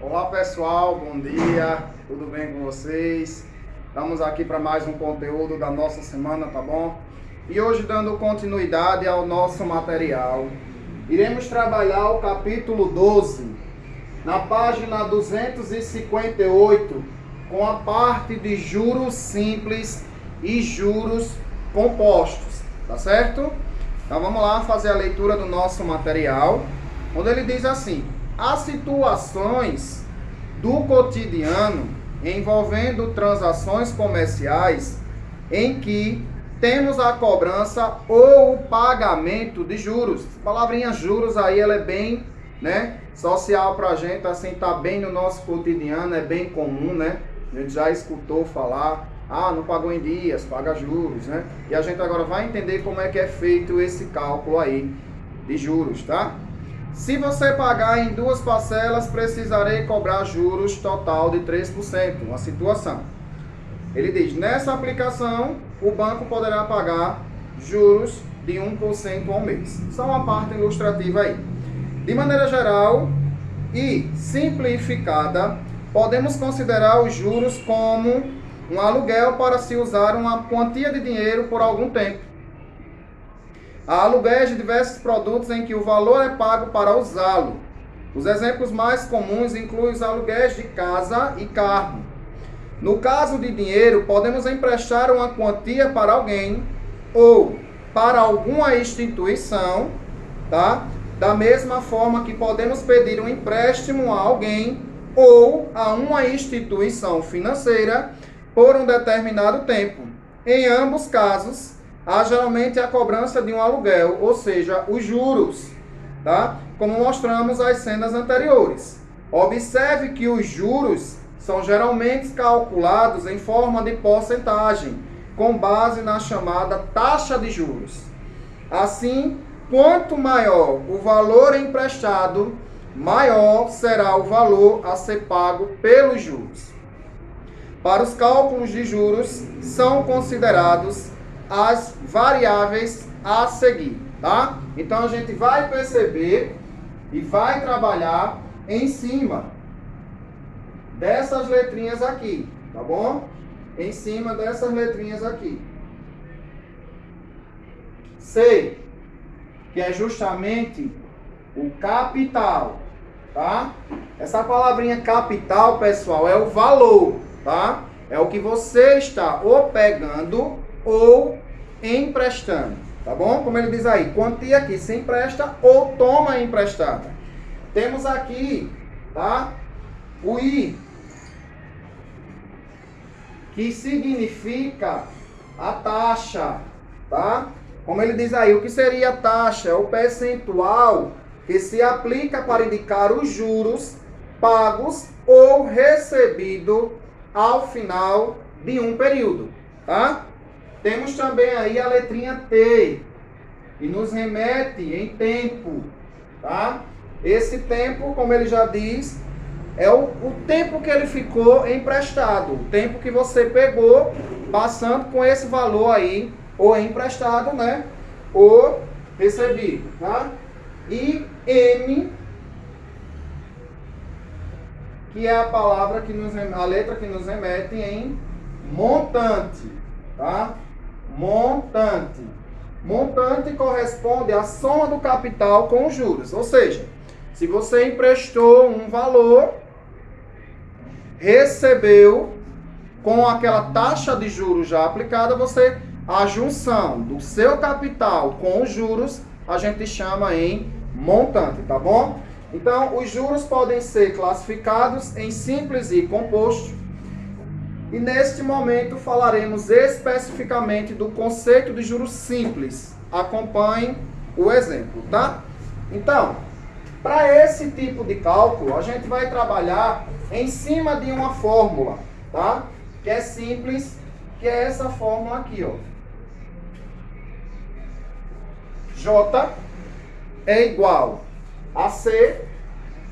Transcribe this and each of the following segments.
Olá pessoal, bom dia, tudo bem com vocês? Estamos aqui para mais um conteúdo da nossa semana, tá bom? E hoje, dando continuidade ao nosso material, iremos trabalhar o capítulo 12, na página 258, com a parte de juros simples e juros compostos, tá certo? Então vamos lá fazer a leitura do nosso material, onde ele diz assim: as situações do cotidiano envolvendo transações comerciais em que temos a cobrança ou o pagamento de juros. A palavrinha juros aí, ela é bem, social pra gente, assim, tá bem no nosso cotidiano, é bem comum, né? A gente já escutou falar, não pagou em dias, paga juros, né? E a gente agora vai entender como é que é feito esse cálculo aí de juros, tá? Se você pagar em 2 parcelas, precisarei cobrar juros total de 3%, uma situação. Ele diz, nessa aplicação, o banco poderá pagar juros de 1% ao mês. Só uma parte ilustrativa aí. De maneira geral e simplificada, podemos considerar os juros como um aluguel para se usar uma quantia de dinheiro por algum tempo. Há aluguéis de diversos produtos em que o valor é pago para usá-lo. Os exemplos mais comuns incluem os aluguéis de casa e carro. No caso de dinheiro, podemos emprestar uma quantia para alguém ou para alguma instituição, tá? Da mesma forma que podemos pedir um empréstimo a alguém ou a uma instituição financeira por um determinado tempo. Em ambos casos, há geralmente a cobrança de um aluguel, ou seja, os juros, tá? Como mostramos as cenas anteriores. Observe que os juros são geralmente calculados em forma de porcentagem, com base na chamada taxa de juros. Assim, quanto maior o valor emprestado, maior será o valor a ser pago pelos juros. Para os cálculos de juros, são considerados as variáveis a seguir, tá? Então a gente vai perceber e vai trabalhar em cima dessas letrinhas aqui, tá bom? Em cima dessas letrinhas aqui. C, que é justamente o capital, tá? Essa palavrinha capital, pessoal, é o valor, tá? É o que você está ou pegando ou emprestando, tá bom? Como ele diz aí, quantia que se empresta ou toma emprestada. Temos aqui, tá? O I, que significa a taxa, tá? Como ele diz aí, o que seria a taxa? É o percentual que se aplica para indicar os juros pagos ou recebido ao final de um período, tá? Temos também aí a letrinha T, que nos remete em tempo, tá? Esse tempo, como ele já diz, é o tempo que ele ficou emprestado, o tempo que você pegou passando com esse valor aí, ou emprestado, né? Ou recebido, tá? E M, que é a palavra que a letra que nos remete em montante, tá? Montante. Montante corresponde à soma do capital com os juros. Ou seja, se você emprestou um valor, recebeu com aquela taxa de juros já aplicada, a junção do seu capital com os juros, a gente chama em montante, tá bom? Então, os juros podem ser classificados em simples e composto. E neste momento falaremos especificamente do conceito de juros simples. Acompanhe o exemplo, tá? Então, para esse tipo de cálculo, a gente vai trabalhar em cima de uma fórmula, tá? Que é simples, que é essa fórmula aqui, ó. J é igual a C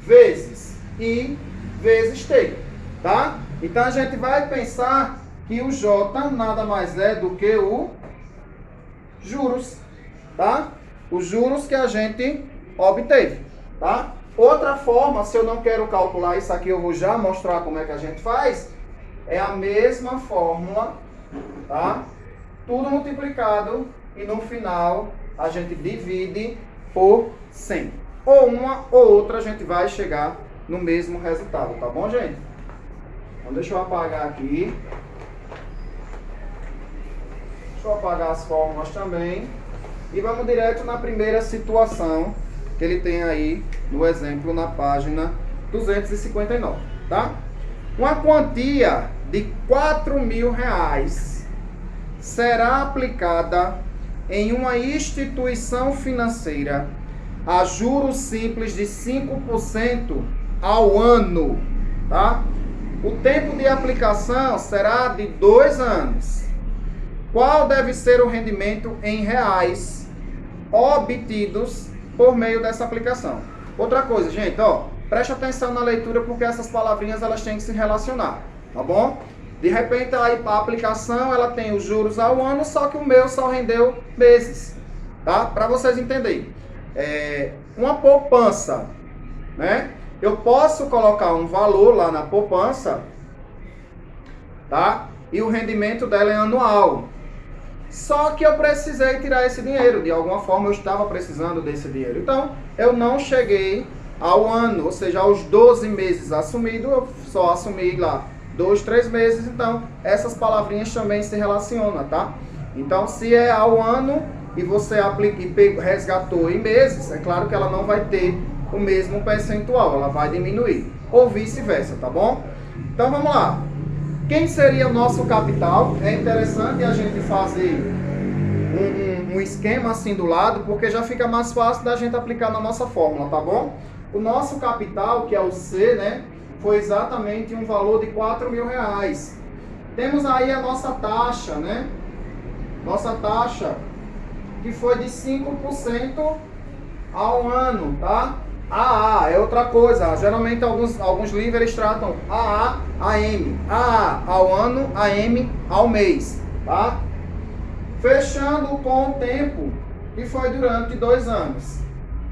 vezes I vezes T, tá? Então a gente vai pensar que o J nada mais é do que o juros, tá? Os juros que a gente obteve, tá? Outra forma, se eu não quero calcular isso aqui, eu vou já mostrar como é que a gente faz, é a mesma fórmula, tá? Tudo multiplicado e no final a gente divide por 100. Ou uma ou outra a gente vai chegar no mesmo resultado, tá bom, gente? Então deixa eu apagar aqui. Deixa eu apagar as fórmulas também. E vamos direto na primeira situação que ele tem aí no exemplo na página 259, tá? Uma quantia de R$4.000 será aplicada em uma instituição financeira a juros simples de 5% ao ano, tá? O tempo de aplicação será de 2 anos. Qual deve ser o rendimento em reais obtidos por meio dessa aplicação? Outra coisa, gente, ó, preste atenção na leitura porque essas palavrinhas elas têm que se relacionar, tá bom? De repente aí a aplicação ela tem os juros ao ano, só que o meu só rendeu meses, tá? Para vocês entenderem. Uma poupança, né? Eu posso colocar um valor lá na poupança, tá? E o rendimento dela é anual. Só que eu precisei tirar esse dinheiro, de alguma forma eu estava precisando desse dinheiro. Então, eu não cheguei ao ano, ou seja, aos 12 meses assumido, eu só assumi lá 2, 3 meses, então essas palavrinhas também se relacionam, tá? Então, se é ao ano e você aplica e resgatou em meses, é claro que ela não vai ter o mesmo percentual, ela vai diminuir, ou vice-versa, tá bom? Então, vamos lá. Quem seria o nosso capital? É interessante a gente fazer um esquema assim do lado, porque já fica mais fácil da gente aplicar na nossa fórmula, tá bom? O nosso capital, que é o C, né, foi exatamente um valor de R$4.000. Temos aí a nossa taxa, né? Nossa taxa, que foi de 5% ao ano, tá? AA é outra coisa. Geralmente alguns livros eles tratam AA, AM. AA ao ano, AM ao mês, tá? Fechando com o tempo, que foi durante 2 anos.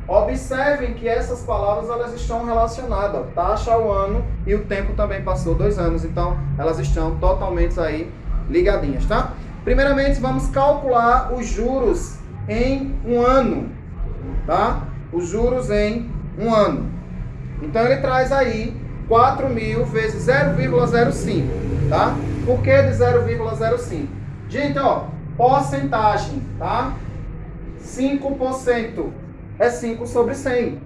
Observem que essas palavras elas estão relacionadas. Taxa ao ano e o tempo também passou 2 anos. Então, elas estão totalmente aí ligadinhas, tá? Primeiramente, vamos calcular os juros em um ano, tá? Os juros em um ano. Então ele traz aí 4.000 vezes 0,05, tá? Por que de 0,05? Gente, ó, porcentagem, tá? 5% é 5 sobre 100.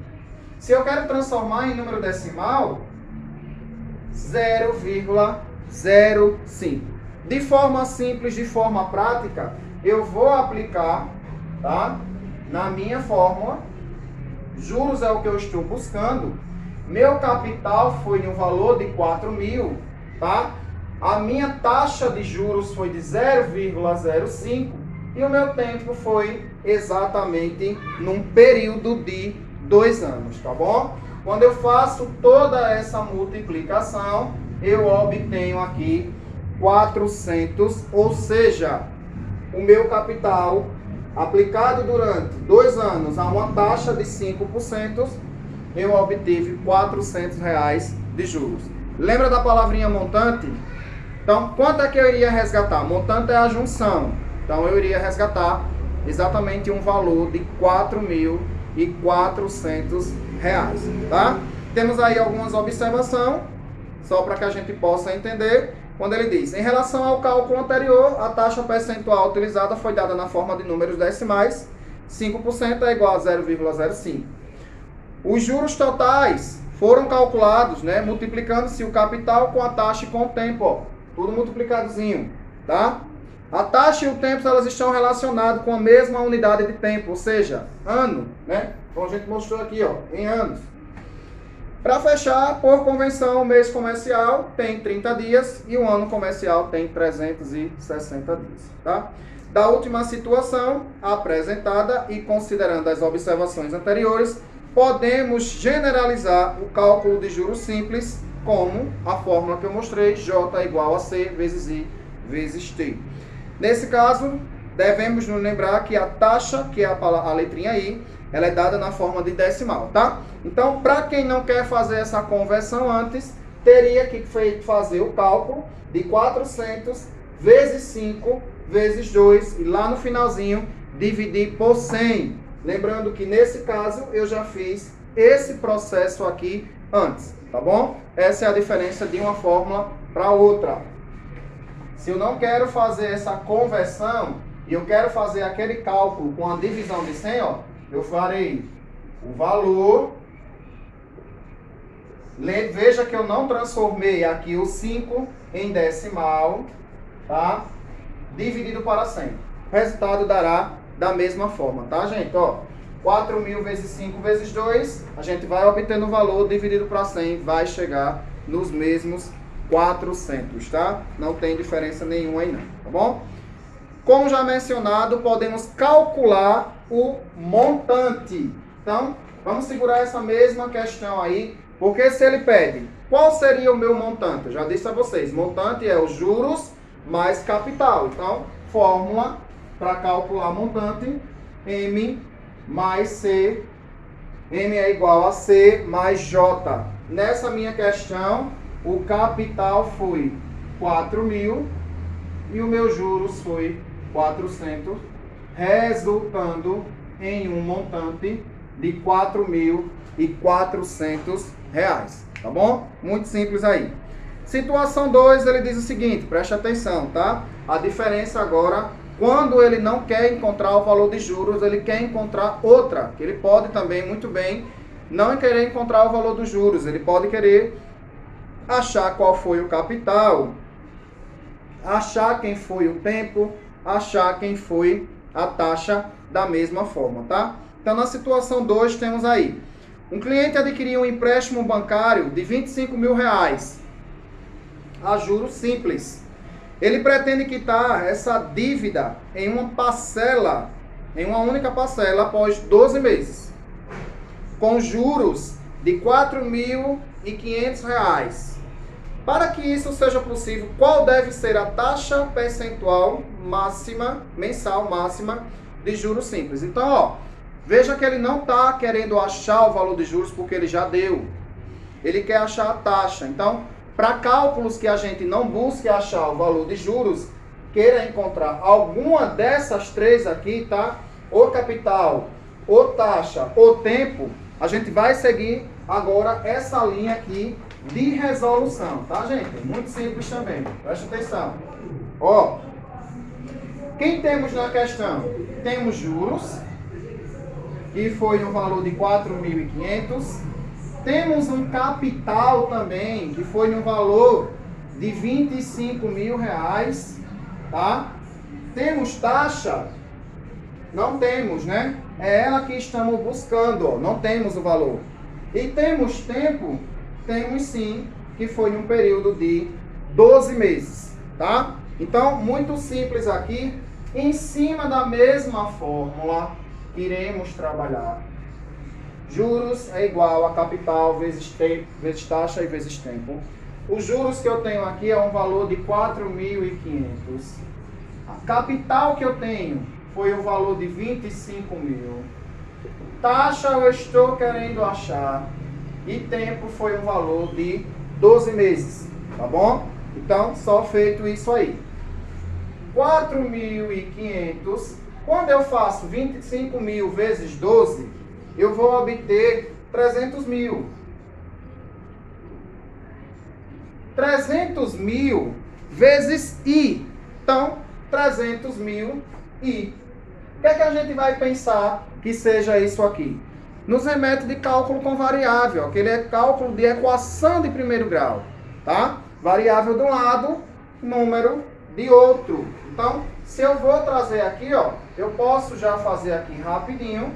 Se eu quero transformar em número decimal, 0,05. De forma simples, de forma prática, eu vou aplicar, tá? Na minha fórmula, juros é o que eu estou buscando. Meu capital foi de um valor de 4.000, tá? A minha taxa de juros foi de 0,05 e o meu tempo foi exatamente num período de 2 anos, tá bom? Quando eu faço toda essa multiplicação, eu obtenho aqui 400, ou seja, o meu capital aplicado durante 2 anos a uma taxa de 5%, eu obtive R$400 de juros. Lembra da palavrinha montante? Então, quanto é que eu iria resgatar? Montante é a junção. Então, eu iria resgatar exatamente um valor de R$4.400, tá? Temos aí algumas observações, só para que a gente possa entender. Quando ele diz, em relação ao cálculo anterior, a taxa percentual utilizada foi dada na forma de números decimais, 5% é igual a 0,05. Os juros totais foram calculados, né, multiplicando-se o capital com a taxa e com o tempo, ó, tudo multiplicadozinho, tá? A taxa e o tempo, elas estão relacionadas com a mesma unidade de tempo, ou seja, ano, né? Como a gente mostrou aqui, ó, em anos. Para fechar, por convenção, o mês comercial tem 30 dias e o ano comercial tem 360 dias, tá? Da última situação apresentada e considerando as observações anteriores, podemos generalizar o cálculo de juros simples como a fórmula que eu mostrei, J igual a C vezes I vezes T. Nesse caso, devemos nos lembrar que a taxa, que é a letrinha I, ela é dada na forma de decimal, tá? Então, para quem não quer fazer essa conversão antes, teria que fazer o cálculo de 400 vezes 5 vezes 2 e lá no finalzinho dividir por 100. Lembrando que nesse caso eu já fiz esse processo aqui antes, tá bom? Essa é a diferença de uma fórmula para outra. Se eu não quero fazer essa conversão e eu quero fazer aquele cálculo com a divisão de 100, ó, eu farei o valor. Veja que eu não transformei aqui o 5 em decimal, tá? Dividido para 100. O resultado dará da mesma forma, tá, gente? Ó, 4.000 vezes 5 vezes 2, a gente vai obtendo o valor dividido para 100, vai chegar nos mesmos 400, tá? Não tem diferença nenhuma aí não, tá bom? Como já mencionado, podemos calcular o montante. Então, vamos segurar essa mesma questão aí, porque se ele pede, qual seria o meu montante? Eu já disse a vocês, montante é os juros mais capital. Então, fórmula para calcular montante, M mais C, M é igual a C mais J. Nessa minha questão, o capital foi 4.000 e o meu juros foi 400, resultando em um montante de R$ 4.400, tá bom? Muito simples aí. Situação 2, ele diz o seguinte, preste atenção, tá? A diferença agora, quando ele não quer encontrar o valor de juros, ele quer encontrar outra, que ele pode também, muito bem, não querer encontrar o valor dos juros, ele pode querer achar qual foi o capital, achar quem foi o tempo, achar quem foi a taxa da mesma forma, tá? Então, na situação 2, temos aí, um cliente adquiriu um empréstimo bancário de R$25.000 a juros simples. Ele pretende quitar essa dívida em uma parcela, em uma única parcela, após 12 meses, com juros de R$ 4.500. Para que isso seja possível, qual deve ser a taxa percentual máxima, mensal máxima, de juros simples? Então, ó, veja que ele não está querendo achar o valor de juros porque ele já deu. Ele quer achar a taxa. Então, para cálculos que a gente não busque achar o valor de juros, queira encontrar alguma dessas três aqui, tá? Ou capital, ou taxa, ou tempo, a gente vai seguir agora essa linha aqui de resolução, tá, gente? Muito simples também. Presta atenção. Ó, quem temos na questão? Temos juros, que foi no valor de 4.500. Temos um capital também, que foi no valor de R$25.000, tá? Temos taxa? Não temos, né? É ela que estamos buscando, ó. Não temos o valor. E temos tempo? Temos sim, que foi em um período de 12 meses, tá? Então, muito simples aqui. Em cima da mesma fórmula, iremos trabalhar. Juros é igual a capital vezes tempo, vezes taxa e vezes tempo. Os juros que eu tenho aqui é um valor de 4.500. A capital que eu tenho foi o valor de 25.000. Taxa eu estou querendo achar. E tempo foi um valor de 12 meses. Tá bom? Então, só feito isso aí. 4.500. Quando eu faço 25.000 vezes 12, eu vou obter 300.000. 300.000 vezes I. Então, 300.000 I. O que é que a gente vai pensar que seja isso aqui? Nos remete de cálculo com variável. Aquele é cálculo de equação de primeiro grau. Tá? Variável de um lado, número de outro. Então, se eu vou trazer aqui, ó, eu posso já fazer aqui rapidinho.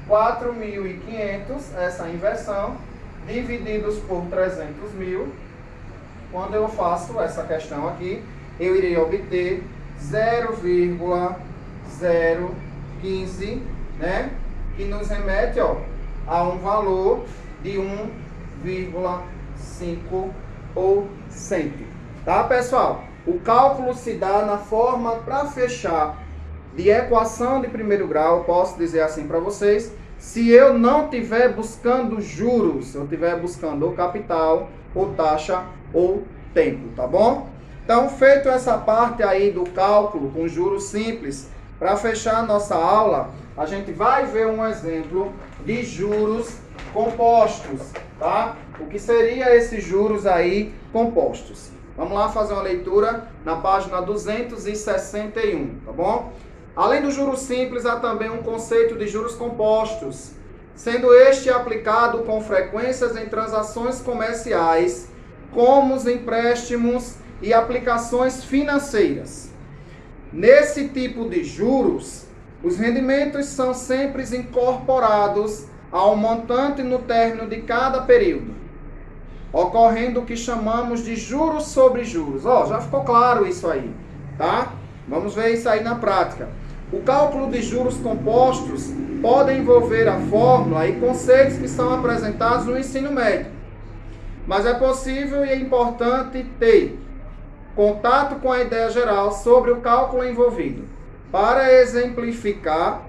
4.500, essa inversão, divididos por 300.000. Quando eu faço essa questão aqui, eu irei obter 0,015, né? Que nos remete, ó, a um valor de 1,5%. Tá, pessoal? O cálculo se dá na forma para fechar de equação de primeiro grau, posso dizer assim para vocês, se eu não estiver buscando juros, eu estiver buscando ou capital, ou taxa, ou tempo, tá bom? Então, feito essa parte aí do cálculo com juros simples, para fechar a nossa aula, a gente vai ver um exemplo de juros compostos, tá? O que seria esses juros aí compostos? Vamos lá fazer uma leitura na página 261, tá bom? Além do juros simples, há também um conceito de juros compostos, sendo este aplicado com frequências em transações comerciais, como os empréstimos e aplicações financeiras. Nesse tipo de juros, os rendimentos são sempre incorporados ao montante no término de cada período, ocorrendo o que chamamos de juros sobre juros. Ó, já ficou claro isso aí, tá? Vamos ver isso aí na prática. O cálculo de juros compostos pode envolver a fórmula e conceitos que são apresentados no ensino médio. Mas é possível e é importante ter contato com a ideia geral sobre o cálculo envolvido. Para exemplificar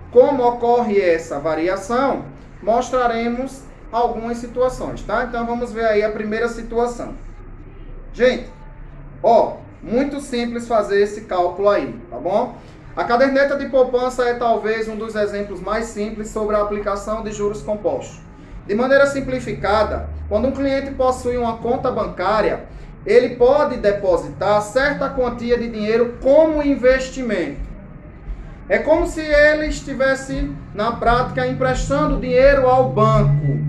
como ocorre essa variação, mostraremos algumas situações, tá? Então vamos ver aí a primeira situação. Gente, ó, muito simples fazer esse cálculo aí, tá bom? A caderneta de poupança é talvez um dos exemplos mais simples sobre a aplicação de juros compostos. De maneira simplificada, quando um cliente possui uma conta bancária, ele pode depositar certa quantia de dinheiro como investimento. É como se ele estivesse, na prática, emprestando dinheiro ao banco.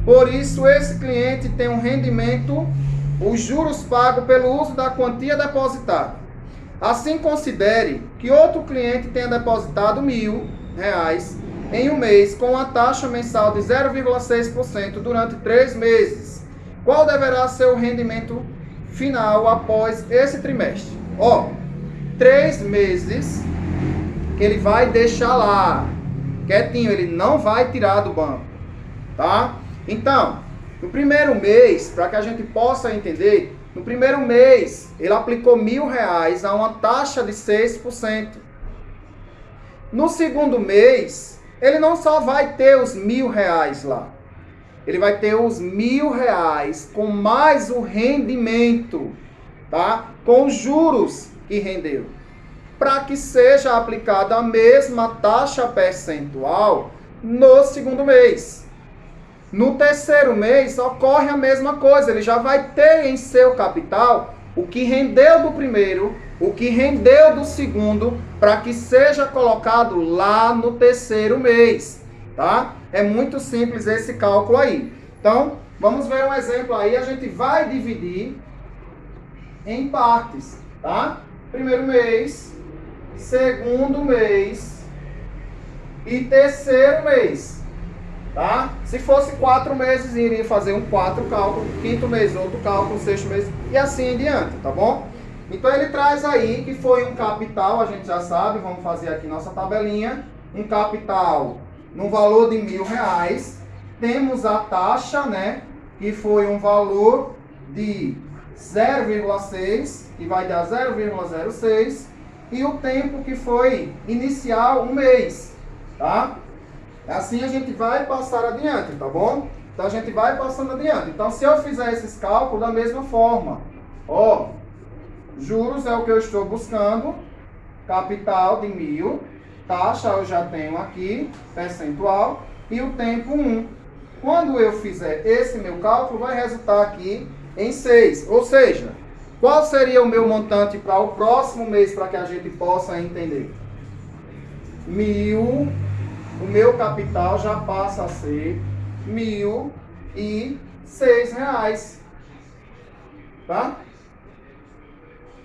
Por isso, esse cliente tem um rendimento, os juros pagos pelo uso da quantia depositada. Assim, considere que outro cliente tenha depositado R$1.000 em um mês com uma taxa mensal de 0,6% durante 3 meses. Qual deverá ser o rendimento final após esse trimestre? Ó, 3 meses que ele vai deixar lá, quietinho, ele não vai tirar do banco, tá? Então, no primeiro mês, para que a gente possa entender, no primeiro mês, ele aplicou R$1.000 a uma taxa de 6%. No segundo mês, ele não só vai ter os R$1.000 lá, ele vai ter os R$1.000 com mais o rendimento, tá? Com os juros que rendeu, para que seja aplicada a mesma taxa percentual no segundo mês. No terceiro mês ocorre a mesma coisa, ele já vai ter em seu capital o que rendeu do primeiro, o que rendeu do segundo, para que seja colocado lá no terceiro mês, tá? É muito simples esse cálculo aí. Então, vamos ver um exemplo aí, a gente vai dividir em partes, tá? Primeiro mês, segundo mês e terceiro mês. Tá? Se fosse 4 meses, iria fazer um 4 cálculo, quinto mês outro cálculo, sexto mês e assim em diante, tá bom? Então ele traz aí que foi um capital, a gente já sabe, vamos fazer aqui nossa tabelinha, um capital no valor de R$1.000, temos a taxa, né, que foi um valor de 0,6, que vai dar 0,06, e o tempo que foi inicial, um mês, tá? Assim a gente vai passar adiante, tá bom? Então a gente vai passando adiante. Então se eu fizer esses cálculos da mesma forma, ó, juros é o que eu estou buscando, capital de 1.000, taxa eu já tenho aqui, percentual, e o tempo 1. Quando eu fizer esse meu cálculo, vai resultar aqui em 6. Ou seja, qual seria o meu montante para o próximo mês, para que a gente possa entender? 1.000. O meu capital já passa a ser R$1.006, tá?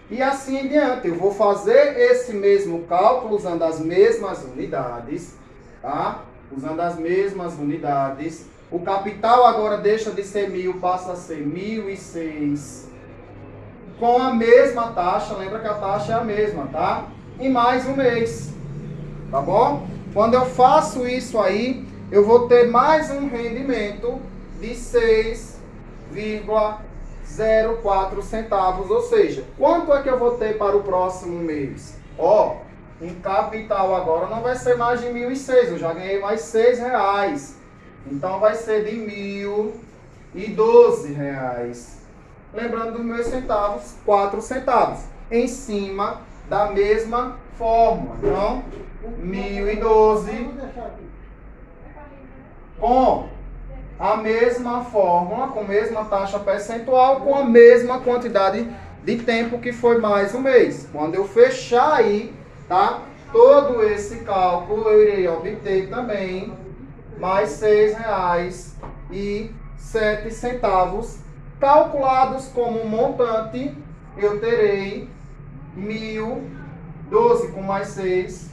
E assim em diante, eu vou fazer esse mesmo cálculo usando as mesmas unidades, tá? Usando as mesmas unidades. O capital agora deixa de ser 1.000, passa a ser 1.006. Com a mesma taxa, lembra que a taxa é a mesma, tá? E mais um mês, tá bom? Quando eu faço isso aí, eu vou ter mais um rendimento de 6,04 centavos. Ou seja, quanto é que eu vou ter para o próximo mês? Ó, em capital agora não vai ser mais de 1.006, eu já ganhei mais R$6. Então vai ser de R$1.012. Lembrando dos meus centavos, 4 centavos. Em cima da mesma fórmula. Então, 1.012 com a mesma fórmula, com a mesma taxa percentual, com a mesma quantidade de tempo que foi mais um mês. Quando eu fechar aí, tá? Todo esse cálculo eu irei obter também mais R$6,07. Calculados como montante, eu terei 1.012 com mais 6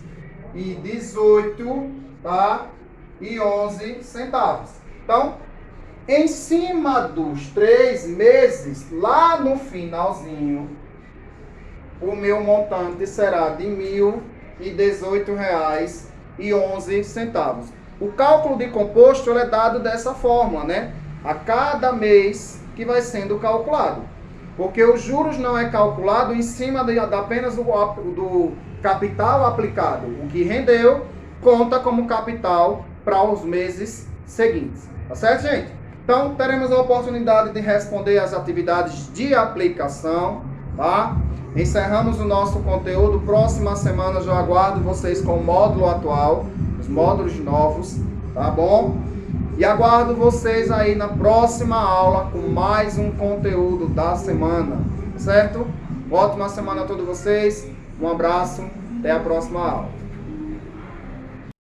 e 18, tá? E 11 centavos. Então, em cima dos 3 meses, lá no finalzinho, o meu montante será de R$1.018,11. O cálculo de composto é dado dessa forma, né? A cada mês que vai sendo calculado. Porque os juros não é calculado em cima apenas do capital aplicado. O que rendeu conta como capital para os meses seguintes. Tá certo, gente? Então, teremos a oportunidade de responder as atividades de aplicação, tá? Encerramos o nosso conteúdo. Próxima semana eu aguardo vocês com o módulo atual, os módulos novos, tá bom? E aguardo vocês aí na próxima aula com mais um conteúdo da semana, certo? Ótima semana a todos vocês. Um abraço. Até a próxima aula.